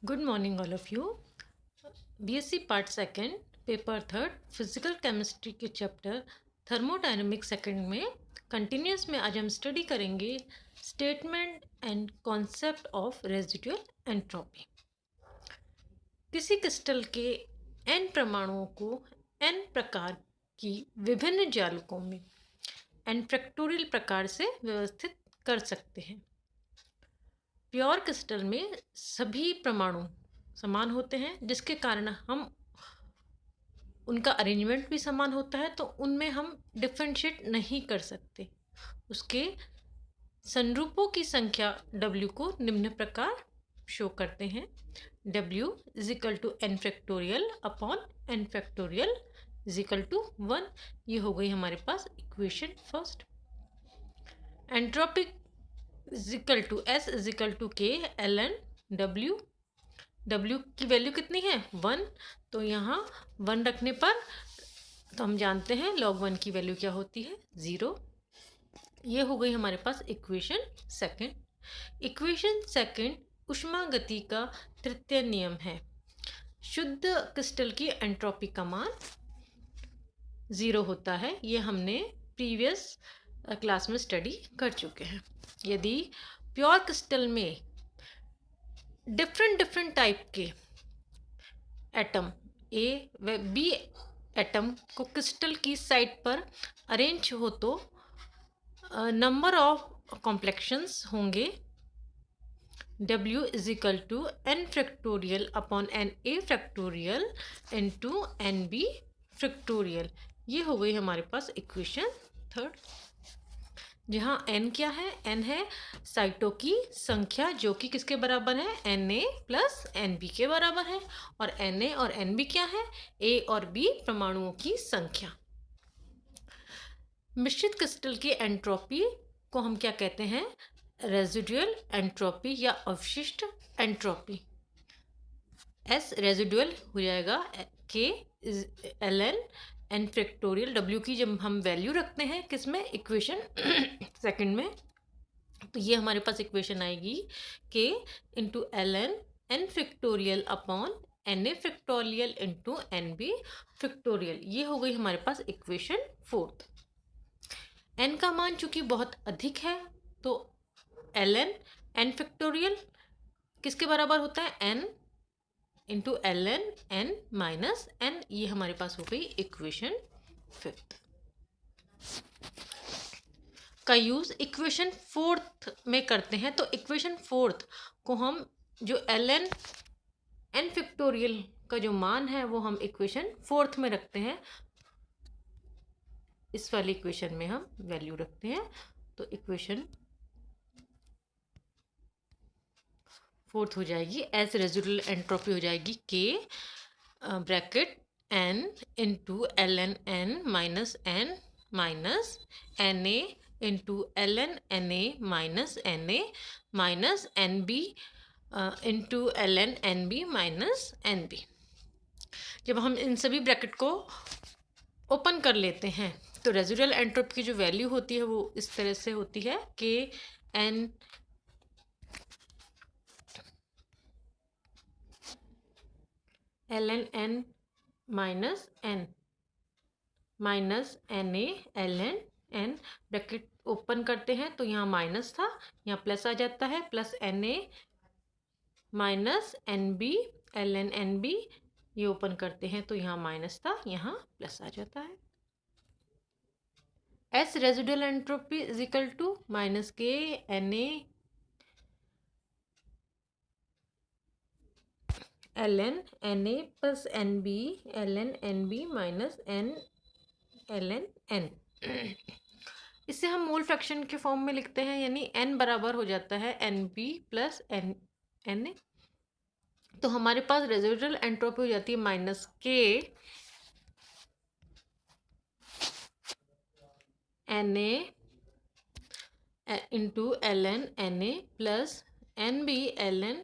Good morning, all of you. BSc Part Second, paper third, physical chemistry के chapter thermodynamic second में continuous में आज हम study करेंगे statement and concept of residual entropy. किसी crystal के n परमाणुओं को n प्रकार की विभिन्न जालकों में n फैक्टोरियल प्रकार से व्यवस्थित कर सकते हैं। प्योर क्रिस्टल में सभी परमाणु समान होते हैं, जिसके कारण हम उनका अरेंजमेंट भी समान होता है, तो उनमें हम डिफ्रेंशिएट नहीं कर सकते। उसके संरूपों की संख्या W को निम्न प्रकार शो करते हैं। W is equal to n factorial upon n factorial is equal to 1। ये हो गई हमारे पास equation first. Entropic is equal to S is equal to K ln W। W की वैल्यू कितनी है 1, तो यहाँ 1 रखने पर तो हम जानते हैं log 1 की वैल्यू क्या होती है 0। ये हो गई हमारे पास इक्वेशन सेकंड। इक्वेशन सेकंड ऊष्मा गति का तृतीय नियम है। शुद्ध क्रिस्टल की एंट्रोपी का मान 0 होता है। ये हमने प्रीवियस क्लास में स्टडी कर चुके हैं। यदि प्योर क्रिस्टल में डिफरेंट टाइप के एटम ए व बी एटम को क्रिस्टल की साइड पर अरेंज हो तो नंबर ऑफ कॉम्प्लेक्शंस होंगे W is equal to n factorial upon n a factorial into n b factorial. ये हो गई हमारे पास इक्वेशन थर्ड, जहाँ n क्या है, n है साइटों की संख्या जो कि किसके बराबर है Na प्लस Nb के बराबर है, और Na और Nb क्या है A और B परमाणुओं की संख्या। मिश्रित क्रिस्टल की एंट्रोपी को हम क्या कहते हैं, रेजिडुअल एंट्रोपी या अवशिष्ट एंट्रोपी। S रेजिडुअल हो जाएगा K ln n factorial. W की जब हम वैल्यू रखते हैं किस में, इक्वेशन सेकंड में, तो ये हमारे पास इक्वेशन आएगी K into ln n factorial upon Na factorial into Nb factorial. ये हो गई हमारे पास इक्वेशन फोर्थ। n का मान चूंकि बहुत अधिक है तो ln n फैक्टोरियल किसके बराबर होता है n into ln n minus n। ये हमारे पास हो गई इक्वेशन फिफ्थ। का यूज इक्वेशन फोर्थ में करते हैं, तो इक्वेशन फोर्थ को हम जो ln n फैक्टोरियल का जो मान है वो हम इक्वेशन फोर्थ में रखते हैं। इस वाली इक्वेशन में हम वैल्यू रखते हैं, तो इक्वेशन फोर्थ हो जाएगी एज रेजिडुअल एंट्रोपी हो जाएगी K bracket n into ln n minus Na into ln Na minus Na minus Nb into ln Nb minus Nb। जब हम इन सभी ब्रैकेट को ओपन कर लेते हैं तो रेजिडुअल एंट्रोपी की जो वैल्यू होती है वो इस तरह से होती है K n ln n minus n minus Na ln n। Bracket open करते हैं तो यहाँ माइनस था, यहाँ प्लस आ जाता है, plus Na minus Nb ln Nb। ये ओपन करते हैं तो यहाँ माइनस था, यहाँ प्लस आ जाता है। S residual entropy is equal to minus K Na ln Na plus Nb ln Nb minus n ln n। इससे हम मोल फ्रैक्शन के फॉर्म में लिखते हैं, यानी n बराबर हो जाता है Nb प्लस Na। तो हमारे पास रेजिडुअल एंट्रोपी हो जाती है minus K Na into ln Na plus Nb ln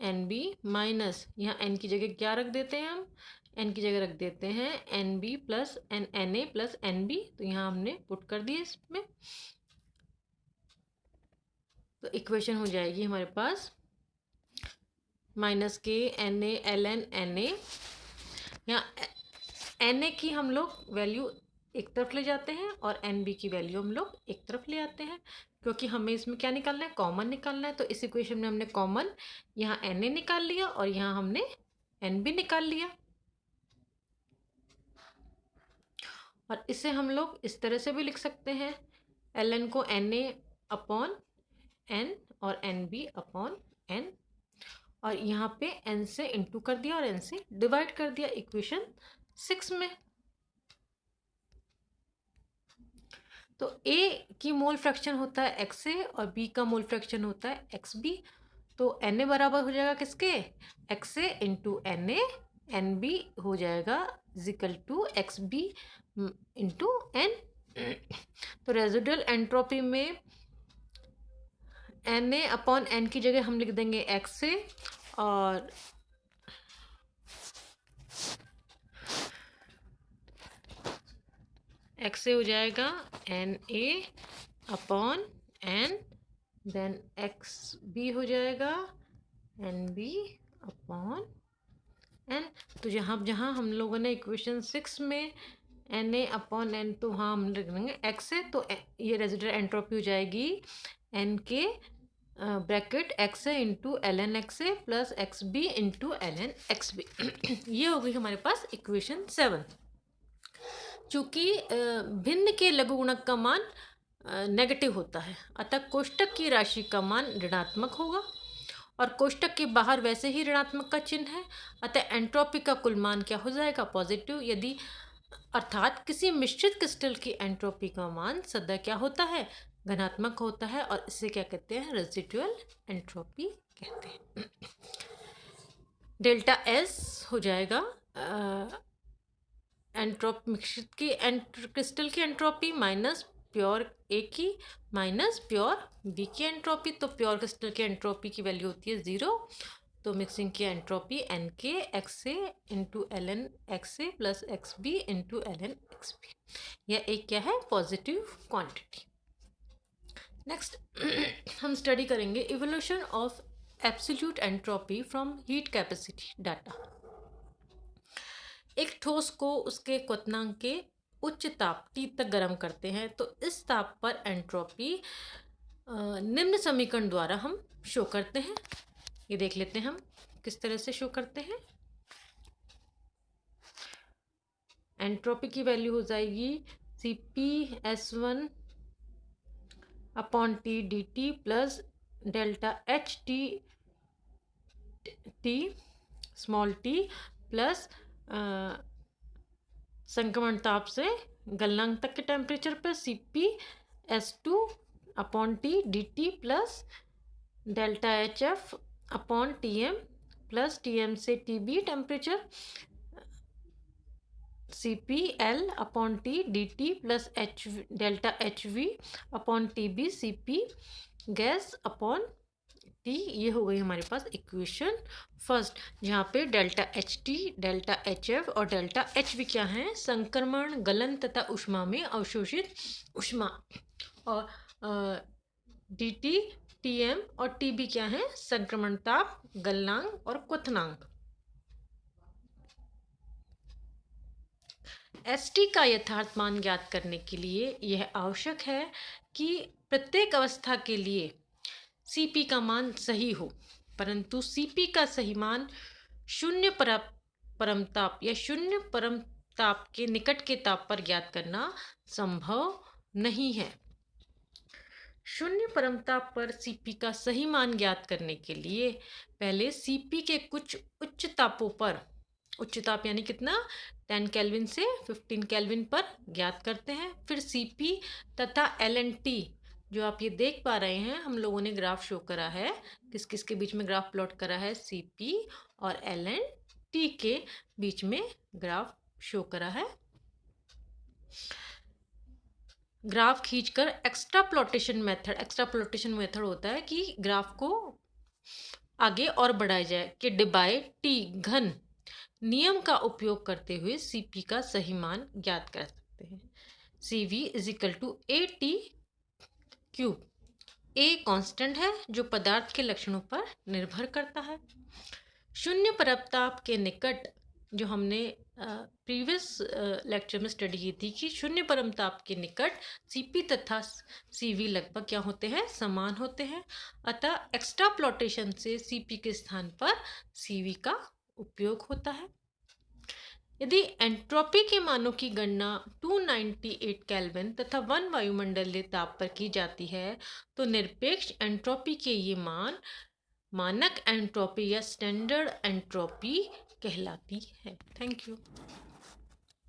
Nb minus, यहाँ n की जगह क्या रख देते हैं हम, n की जगह रख देते हैं Nb plus Na plus Nb, तो यहाँ हमने पुट कर दिया इसमें, तो इक्वेशन हो जाएगी हमारे पास minus K N A L N N A, यहाँ एन ए की हम लोग वैल्यू एक तरफ ले जाते हैं और एन बी की वैल्यू हम लोग एक तरफ ले आते हैं, क्योंकि हमें इसमें क्या निकालना है, कॉमन निकालना है। तो इस इक्वेशन में हमने कॉमन यहाँ एन ए निकाल लिया और यहाँ हमने एन बी निकाल लिया। और इसे हम लोग इस तरह से भी लिख सकते हैं, एल एन को एन ए अपॉन एन और एन बी अपॉन एन, और यहाँ पे एन से इंटू कर दिया और एन से डिवाइड कर दिया इक्वेशन 6 में। तो ए की मोल फ्रैक्शन होता है एक्स ए और बी का मोल फ्रैक्शन होता है एक्स बी। तो एन ए बराबर हो जाएगा किसके, X A into N A, N B हो जाएगा equal to X B into N. तो रेजिडुअल एंट्रोपी में एन ए अपॉन एन की जगह हम लिख देंगे एक्स ए, और एक्स ए हो जाएगा N A upon N, then X B हो जाएगा एन बी अपॉन एन। तो जहाँ जहाँ हम लोगों ने इक्वेशन 6 में एन ए अपॉन एन, तो वहाँ हम लिख देंगे एक्स ए, तो ये रेजिडुअल एंट्रोपी हो जाएगी एन के bracket X A into L N X A plus X B into L N X B. ये हो गई हमारे पास इक्वेशन 7। चूँकि भिन्न के लघुगुणक का मान नेगेटिव होता है, अतः कोष्टक की राशि का मान ऋणात्मक होगा और कोष्टक के बाहर वैसे ही ऋणात्मक का चिन्ह है, अतः एंट्रोपी का कुल मान क्या हो जाएगा, पॉजिटिव। यदि अर्थात किसी मिश्रित क्रिस्टल की एंट्रोपी का मान सदा क्या होता है, धनात्मक होता है, और इसे क्या कहते हैं, रेजिडुअल एंट्रोपी कहते हैं। डेल्टा एस हो जाएगा मिश्रित की क्रिस्टल की एंट्रोपी माइनस प्योर ए की माइनस प्योर बी की एंट्रोपी। तो प्योर क्रिस्टल की एंट्रोपी की वैल्यू होती है 0, तो मिक्सिंग की एंट्रोपी एन के X A into L N X A plus X B into L N X B. यह एक क्या है, पॉजिटिव क्वांटिटी। नेक्स्ट हम स्टडी करेंगे evolution of absolute entropy from heat capacity data. एक ठोस को उसके क्वथनांक के उच्च ताप T तक गर्म करते हैं, तो इस ताप पर एंट्रोपी निम्न समीकरण द्वारा हम शो करते हैं। ये देख लेते हैं हम किस तरह से शो करते हैं। एंट्रोपी की वैल्यू हो जाएगी CP(S1) upon T dt plus delta HT T small t plus संक्रमण ताप से गलनांक तक के टेम्परेचर पर CP(S2) upon T dt plus delta HF upon TM plus TM से TB temperature CPL upon T dt plus delta HV upon TB CP gas upon T। ये हो गई हमारे पास इक्वेशन फर्स्ट, जहाँ पे डेल्टा HT, डेल्टा HF और delta HV क्या हैं, संक्रमण, गलन तथा ऊष्मा में अवशोषित ऊष्मा, और DT, TM और TB क्या हैं, संक्रमण ताप, गलनांक और क्वथनांक। ST का यथार्थ मान ज्ञात करने के लिए यह आवश्यक है कि प्रत्येक अवस्था के लिए CP का मान सही हो, परंतु CP का सही मान शून्य परमताप या शून्य परमताप के निकट के ताप पर ज्ञात करना संभव नहीं है। शून्य परमताप पर CP का सही मान ज्ञात करने के लिए पहले CP के कुछ उच्च तापों पर, उच्च ताप यानी कितना, 10 केल्विन से 15 केल्विन पर ज्ञात करते हैं। फिर CP तथा LNT जो आप ये देख पा रहे हैं, हम लोगों ने ग्राफ शो करा है, किस किस के बीच में ग्राफ प्लॉट करा है, CP और LNT के बीच में ग्राफ शो करा है। ग्राफ खींचकर एक्स्ट्राप्लोटेशन मेथड होता है कि ग्राफ को आगे और बढ़ाया जाए कि डिबाई T घन नियम का उपयोग करते हुए CP का सही मान ज्ञात कर सकते हैं। CV equal to AT cube. A constant है जो पदार्थ के लक्षणों पर निर्भर करता है। शून्य परताप के निकट, जो हमने प्रीवियस लेक्चर में स्टडी की थी कि शून्य परमताप के निकट Cp तथा Cv लगभग क्या होते हैं, समान होते हैं। अतः एक्सट्राप्लोटेशन से Cp के स्थान पर Cv का उपयोग होता है। यदि एंट्रोपी के मानों की गणना 298 केल्विन तथा 1 वायुमंडलीय ताप पर की जाती है तो निरपेक्ष एंट्रोपी के ये मान मानक एंट्रोपी या स्टैंडर्ड एंट्रोपी कहलाती है। Thank you.